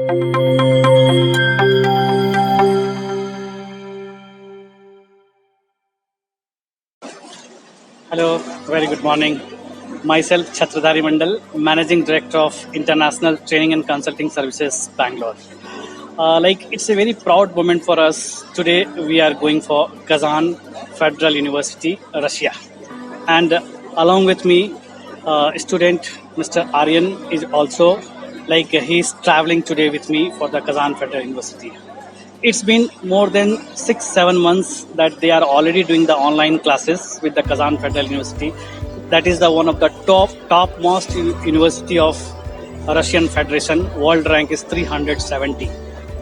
Hello, very good morning. Myself, Chhatradhari Mandal, Managing Director of International Training and Consulting Services, Bangalore. It's a very proud moment for us. Today, we are going for Kazan Federal University, Russia. And along with me, student Mr. Aryan is also he's traveling today with me for the Kazan Federal University. It's been more than 6 7 months that they are already doing the online classes with the Kazan Federal University. That is the one of the topmost university of Russian Federation. World rank is 370.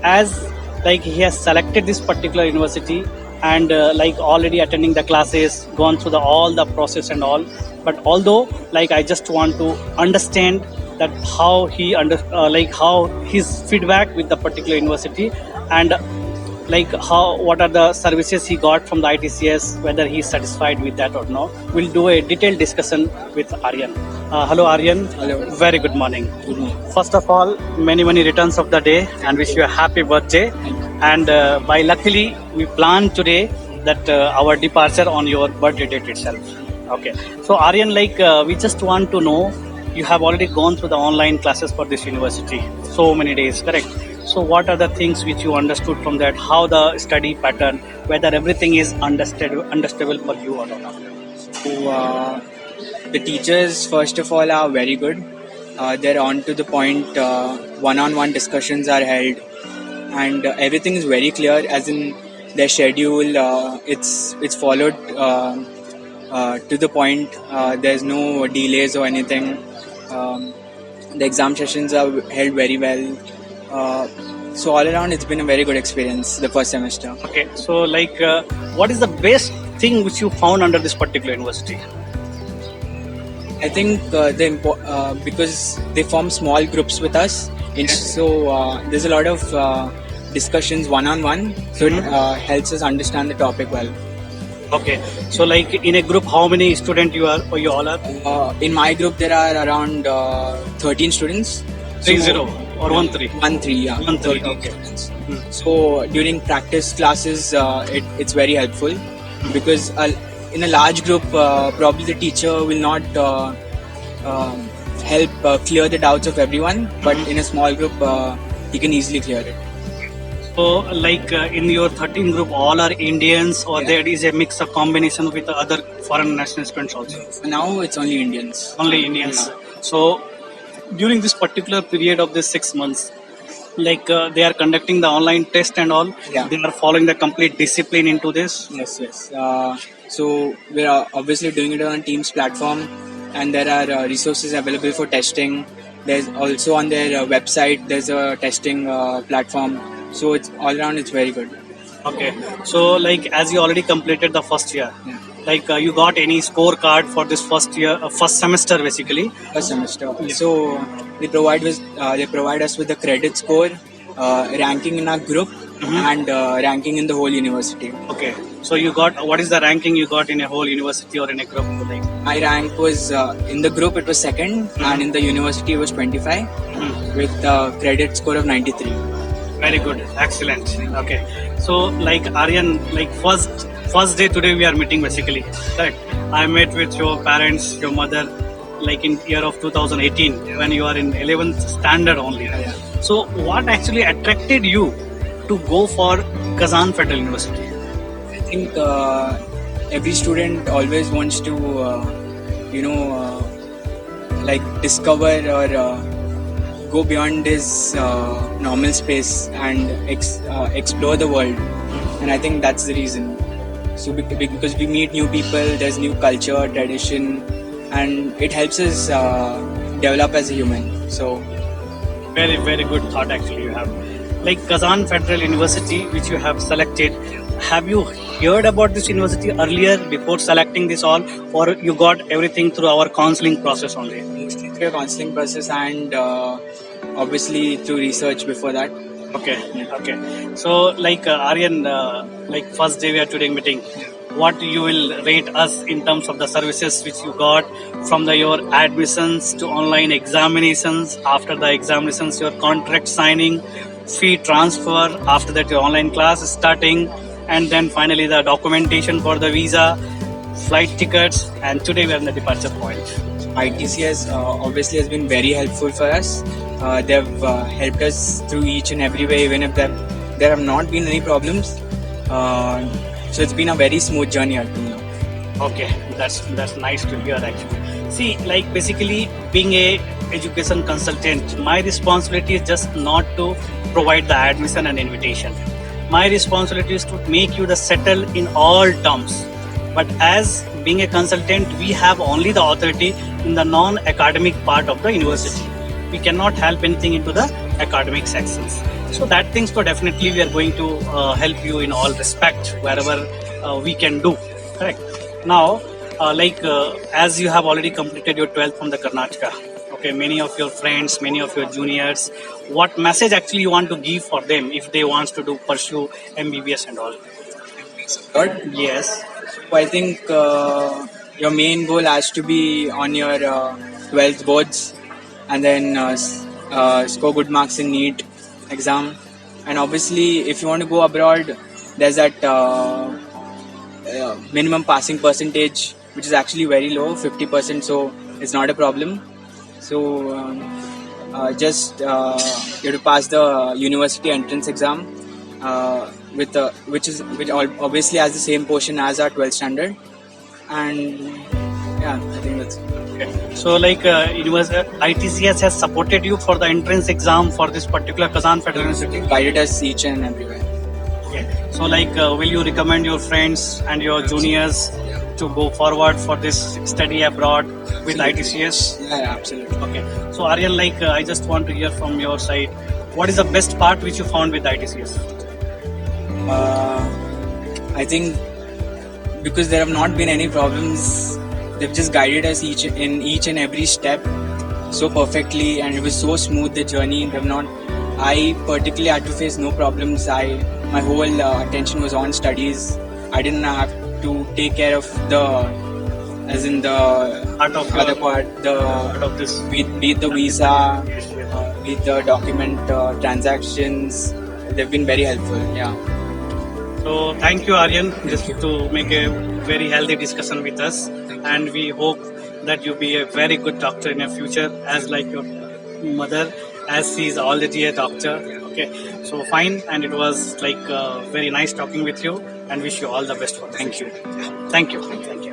As he has selected this particular university and already attending the classes, gone through the all the process and all. But although I just want to understand that how he how his feedback with the particular university and how what are the services he got from the ITCS, whether he is satisfied with that or not. We'll do a detailed discussion with Aryan. Hello Aryan. Hello. Very good morning. Good morning. First of all, many returns of the day and wish you a happy birthday. And by luckily we planned today that our departure on your birthday date itself. Okay. So Aryan, we just want to know, you have already gone through the online classes for this university so many days, correct? So what are the things which you understood from that? How the study pattern, whether everything is understandable for you or not? So, the teachers, first of all, are very good. They're on to the point. One-on-one discussions are held, and everything is very clear. As in their schedule, it's followed to the point. There's no delays or anything. The exam sessions are held very well. So all around, it's been a very good experience the first semester. Okay, so what is the best thing which you found under this particular university? I think because they form small groups with us, so there's a lot of discussions one-on-one, so it helps us understand the topic well. Okay, so in a group, how many students you all are? In my group, there are around 13 students. 30 or 13? 13, yeah. 13, 13 okay. students. So during practice classes, it's very helpful because in a large group, probably the teacher will not help clear the doubts of everyone, but in a small group, he can easily clear it. So in your 13 group, all are Indians, or there is a mix of combination with other foreign national students also? For now, it's only Indians. Only Indians. Yeah. So during this particular period of this 6 months, they are conducting the online test and all. Yeah. They are following the complete discipline into this. Yes. So we are obviously doing it on Teams platform, and there are resources available for testing. There's also on their website, there's a testing platform. So it's all around, it's very good. Okay. So as you already completed the first year, Yeah. you got any scorecard for this first year, first semester basically? First semester. So they provide us with the credit score, ranking in our group, and ranking in the whole university. Okay. So you got, what is the ranking you got in a whole university or in a group? My rank was in the group it was second, and in the university it was 25 with a credit score of 93. Very good, excellent. Okay. So Aryan, first day today we are meeting basically. Correct. I met with your parents, your mother, in year of 2018 when you are in 11th standard only. Yeah. So what actually attracted you to go for Kazan Federal University? I think every student always wants to, discover or go beyond his normal space and explore the world. And I think that's the reason. So because we meet new people, there's new culture, tradition, and it helps us develop as a human. So very good thought actually you have. Kazan Federal University, which you have selected, have you heard about this university earlier before selecting this all, or you got everything through our counseling process only? mostly through a counseling process and obviously through research before that. Okay. So Aryan, first day we are today meeting. what you will rate us in terms of the services which you got from your admissions to online examinations, after the examinations your contract signing, fee transfer, after that your online class starting, and then finally the documentation for the visa, flight tickets, and today we are in the departure point. ITCS obviously has been very helpful for us. They've helped us through each and every way, even if there have not been any problems. So it's been a very smooth journey up to now. Okay, that's nice to hear actually. See, like basically being a education consultant, my responsibility is just not to provide the admission and invitation. My responsibility is to make you the settle in all terms. But as being a consultant, we have only the authority in the non-academic part of the university. We cannot help anything into the academic sections. So that things, so definitely we are going to help you in all respect wherever we can do. Correct. Now, as you have already completed your 12th from the Karnataka, okay, many of your friends, many of your juniors, what message actually you want to give for them if they want to pursue MBBS and all? Good. Yes. So I think your main goal has to be on your 12th boards, and then score good marks in NEET exam. And obviously, if you want to go abroad, there's that minimum passing percentage, which is actually very low, 50%. So it's not a problem. So just you have to pass the university entrance exam, which obviously has the same portion as our 12th standard. And yeah, I think that's Okay. So, ITCS has supported you for the entrance exam for this particular Kazan Federal University. guided us each and everywhere. Okay. So, will you recommend your friends and your juniors to go forward for this study abroad with ITCS? Yeah, absolutely. Okay. So, Aryan, I just want to hear from your side, what is the best part which you found with ITCS? I think because there have not been any problems, they've just guided us each and every step so perfectly, and it was so smooth the journey. I particularly had to face no problems. My whole attention was on studies. I didn't have to take care of the Part of other your, part, part of this. be it the visa, be it the document transactions. They've been very helpful. Yeah. So thank you, Aryan, just to make a very healthy discussion with us, and we hope that you be a very good doctor in the future, as like your mother, as she is already a doctor. Okay, so fine, and it was very nice talking with you, and wish you all the best for the Thank you. future. Thank you. Thank you.